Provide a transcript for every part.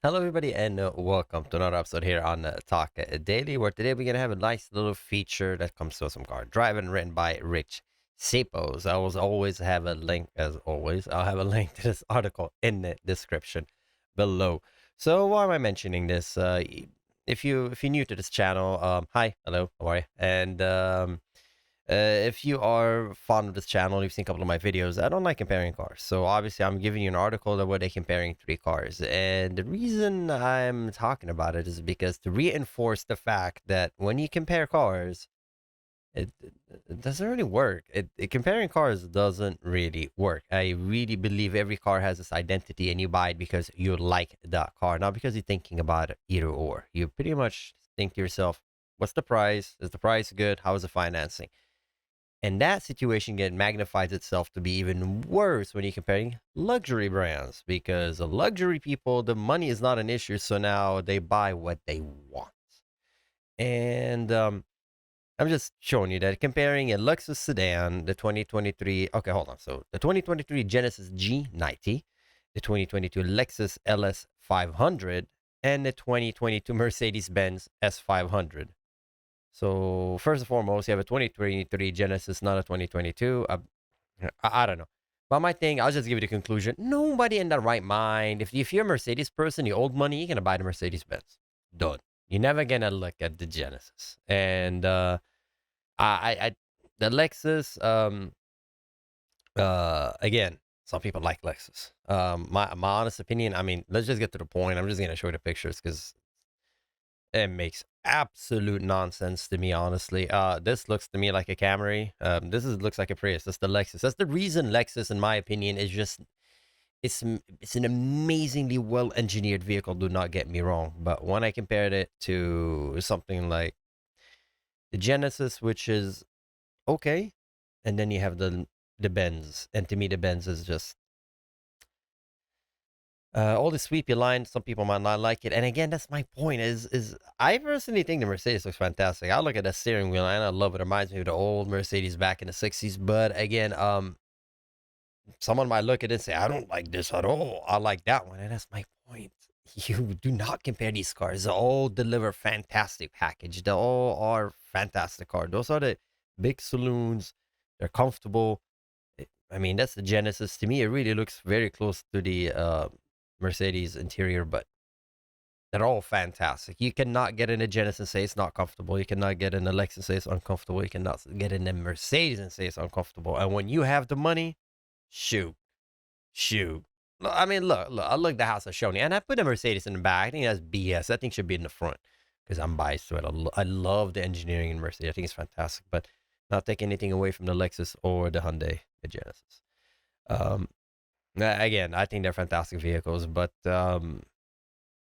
Hello, everybody, and welcome to another episode here on Talk Daily, where today we're going to have a nice little feature that comes to some car driving written by Rich Sapos. I will always have a link, as always. I'll have a link to this article in the description below. So, why am I mentioning this? If you're new to this channel, hi, hello, how are you? And if you are fond of this channel, you've seen a couple of my videos. I don't like comparing cars. So obviously I'm giving you an article that where they're comparing three cars. And the reason I'm talking about it is because to reinforce the fact that when you compare cars, it doesn't really work. Comparing cars doesn't really work. I really believe every car has this identity and you buy it because you like that car, not because you're thinking about it either or. You pretty much think to yourself, what's the price? Is the price good? How is the financing? And that situation get magnifies itself to be even worse when you're comparing luxury brands because the luxury people, the money is not an issue. So now they buy what they want. And I'm just showing you that comparing a Lexus sedan, the 2023. Okay, hold on. So the 2023 Genesis G90, the 2022 Lexus LS 500, and the 2022 Mercedes-Benz S500. So first and foremost, you have a 2023 Genesis, not a 2022. I don't know. But my thing, I'll just give you the conclusion. Nobody in their right mind, if you're a Mercedes person, you old money, you're going to buy the Mercedes-Benz. Done. You're never going to look at the Genesis. And I the Lexus, again, some people like Lexus. My honest opinion, I mean, let's just get to the point. I'm just going to show you the pictures because it makes absolute nonsense to me, honestly. This looks to me like a Camry. Looks like a Prius. That's the Lexus. That's the reason Lexus, in my opinion, is just it's an amazingly well engineered vehicle. Do not get me wrong, but when I compared it to something like the Genesis, which is okay, and then you have the Benz, and to me the Benz is just all the sweepy lines, some people might not like it. And again, that's my point. Is I personally think the Mercedes looks fantastic. I look at the steering wheel and I love it. It reminds me of the old Mercedes back in the '60s. But again, someone might look at it and say, I don't like this at all. I like that one. And that's my point. You do not compare these cars. They all deliver fantastic package. They all are fantastic cars. Those are the big saloons. They're comfortable. I mean, that's the Genesis. To me, it really looks very close to the Mercedes interior, but they're all fantastic. You cannot get in a Genesis and say it's not comfortable. You cannot get in a Lexus and say it's uncomfortable. You cannot get in a Mercedes and say it's uncomfortable. And when you have the money, shoot, shoot. I mean, look, I look the house I showed you, and I put a Mercedes in the back. I think that's BS. I think it should be in the front because I'm biased to it. I love the engineering in Mercedes. I think it's fantastic, but not take anything away from the Lexus or the Hyundai, the Genesis. Um, Again, I think they're fantastic vehicles, but yeah,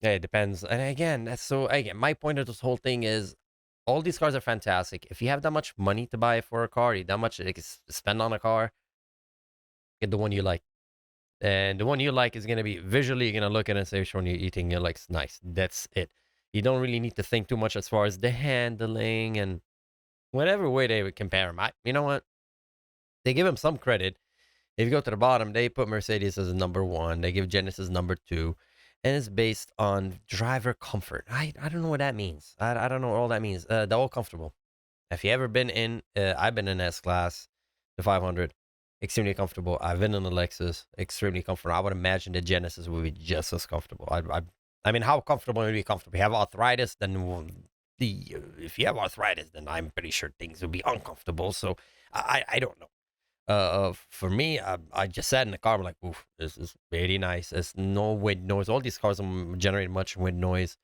it depends. And again, that's so again, my point of this whole thing is all these cars are fantastic. If you have that much money to buy for a car, that much like, spend on a car, get the one you like. And the one you like is gonna be visually, you're gonna look at it and say, Sean, you think you like nice. That's it. You don't really need to think too much as far as the handling and whatever way they would compare them. You know what? They give them some credit. If you go to the bottom, they put Mercedes as number one. They give Genesis number two, and it's based on driver comfort. I don't know what that means. I don't know what all that means. They're all comfortable. If you ever been in, I've been in S class, the 500, extremely comfortable. I've been in the Lexus, extremely comfortable. I would imagine the Genesis would be just as comfortable. I mean, how comfortable would be comfortable? If you have arthritis, then if you have arthritis, then I'm pretty sure things would be uncomfortable. So I don't know. For me, I just sat in the car. I'm like, oof, this is very nice. There's no wind noise. All these cars don't generate much wind noise.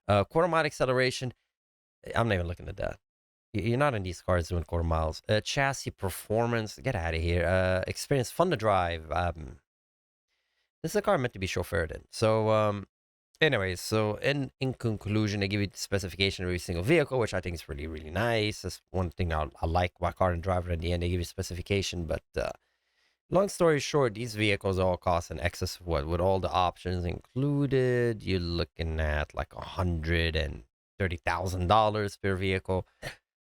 Quarter mile acceleration. I'm not even looking at that. You're not in these cars doing quarter miles. Chassis performance. Get out of here. Experience, fun to drive. This is a car meant to be chauffeured in. So, anyways, so in conclusion, they give you the specification of every single vehicle, which I think is really, really nice. That's one thing I like about Car and Driver. At the end, they give you specification. But long story short, these vehicles all cost in excess of what? With all the options included, you're looking at like $130,000 per vehicle,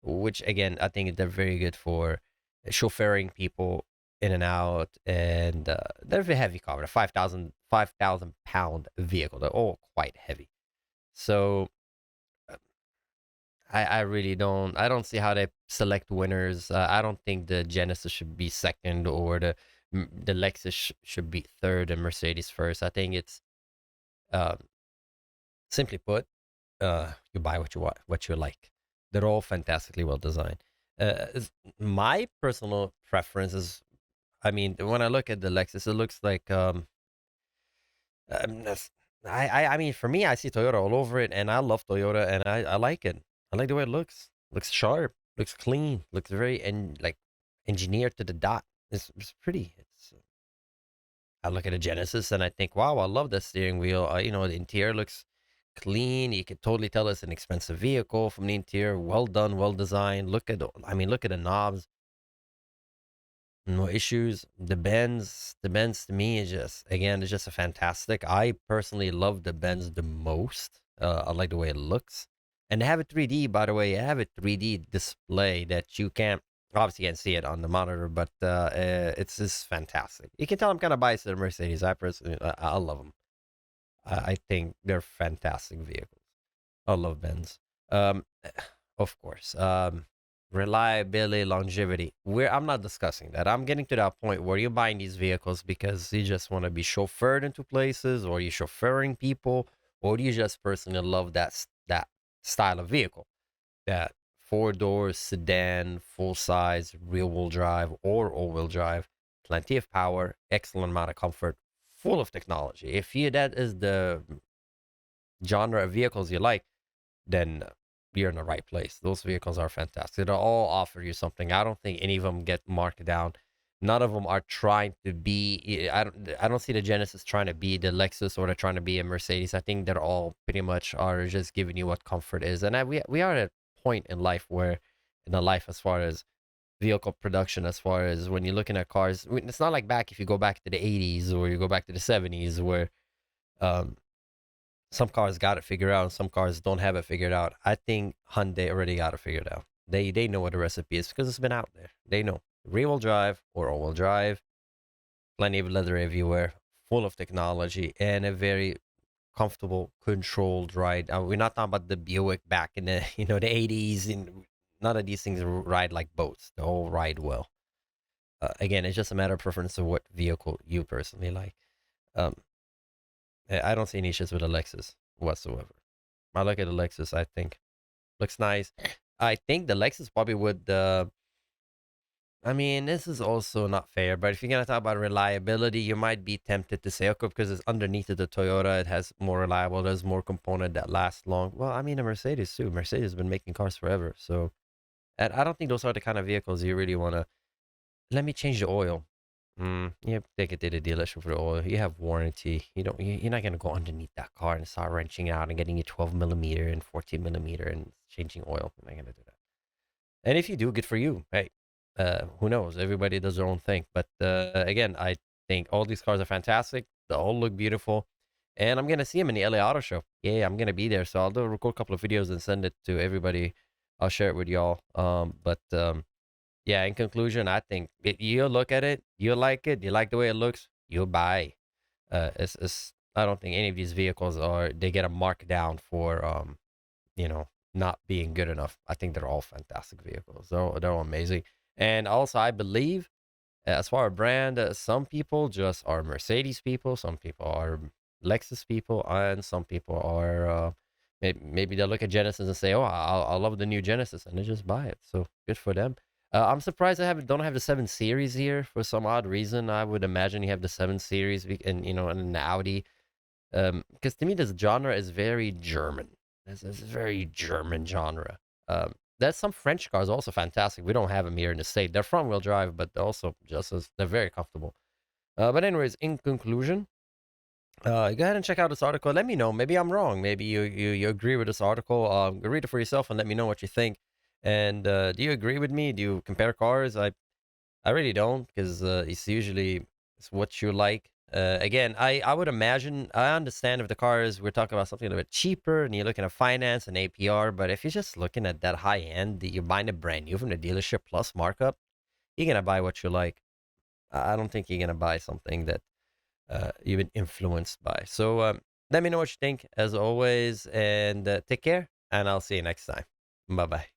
which again, I think they're very good for chauffeuring people in and out. And they're a heavy car, a 5,000 pound vehicle. They're all quite heavy. So I really don't see how they select winners. I don't think the Genesis should be second or the Lexus should be third and Mercedes first. I think it's um, simply put, you buy what you want, what you like. They're all fantastically well designed. My personal preference is, I mean, when I look at the Lexus, it looks like that's, I mean, for me, I see Toyota all over it, and I love Toyota, and I like it. I like the way it looks. Looks sharp. Looks clean. Looks very and like engineered to the dot. It's pretty. I look at a Genesis and I think, wow, I love that steering wheel. The interior looks clean. You can totally tell it's an expensive vehicle from the interior. Well done, well designed. Look at the knobs. No issues. The Benz to me is just, again, it's just a fantastic. I personally love the Benz the most. I like the way it looks, and they have a 3D. By the way, I have a 3D display that you can't obviously can't see it on the monitor, but it's just fantastic. You can tell I'm kind of biased to the Mercedes. I personally, I love them. I think they're fantastic vehicles. I love Benz. Of course. Reliability, longevity. I'm not discussing that. I'm getting to that point where you're buying these vehicles because you just want to be chauffeured into places, or you're chauffeuring people, or do you just personally love that style of vehicle? That four doors sedan, full size, rear wheel drive or all wheel drive, plenty of power, excellent amount of comfort, full of technology. If you that is the genre of vehicles you like, then you're in the right place. Those vehicles are fantastic. They all offer you something. I don't think any of them get marked down. None of them are trying to be. I don't see the Genesis trying to be the Lexus, or they're trying to be a Mercedes. I think they're all pretty much are just giving you what comfort is. And we are at a point in life where, in the life as far as vehicle production, as far as when you're looking at cars, it's not like back if you go back to the 80s or you go back to the 70s where um, some cars got it figured out and some cars don't have it figured out. I think Hyundai already got it figured out. They know what the recipe is because it's been out there. They know rear wheel drive or all wheel drive, plenty of leather everywhere, full of technology, and a very comfortable, controlled ride. We're not talking about the Buick back in the the 80s, and none of these things ride like boats. They all ride well. Again, it's just a matter of preference of what vehicle you personally like. Um, I don't see any issues with a Lexus whatsoever. I look at the Lexus, I think looks nice. I think the Lexus probably would. I mean, this is also not fair, but if you're gonna talk about reliability, you might be tempted to say, okay, because it's underneath of the Toyota, it has more reliable. There's more component that lasts long. Well, I mean, a Mercedes too. Mercedes has been making cars forever, so and I don't think those are the kind of vehicles you really want to. Let me change the oil. You take it to the dealership for the oil. You have warranty. You don't. You're not gonna go underneath that car and start wrenching it out and getting you 12 millimeter and 14 millimeter and changing oil. I'm not gonna do that. And if you do, good for you. Hey, who knows? Everybody does their own thing. But again, I think all these cars are fantastic. They all look beautiful. And I'm gonna see them in the LA Auto Show. Yeah, I'm gonna be there. So I'll record a couple of videos and send it to everybody. I'll share it with y'all. Yeah, in conclusion, I think you look at it, you like it, you like the way it looks, you buy. It's I don't think any of these vehicles they get a mark down for not being good enough. I think they're all fantastic vehicles. They're all amazing. And also, I believe, as far as brand, some people just are Mercedes people, some people are Lexus people, and some people are maybe they'll look at Genesis and say, "Oh, I love the new Genesis," and they just buy it. So good for them. I'm surprised I don't have the 7 Series here for some odd reason. I would imagine you have the 7 Series and and an Audi. Because to me, this genre is very German. This is very German genre. There's some French cars also fantastic. We don't have them here in the state. They're front wheel drive, but they're also they're very comfortable. But anyways, in conclusion, go ahead and check out this article. Let me know. Maybe I'm wrong. Maybe you agree with this article. Read it for yourself and let me know what you think. And do you agree with me? Do you compare cars? I really don't, because it's what you like. Again, I would imagine, I understand if the car is, we're talking about something a little bit cheaper and you're looking at finance and APR, but if you're just looking at that high end, you're buying a brand new from the dealership plus markup, you're going to buy what you like. I don't think you're going to buy something that you've been influenced by. So let me know what you think as always, and take care. And I'll see you next time. Bye bye.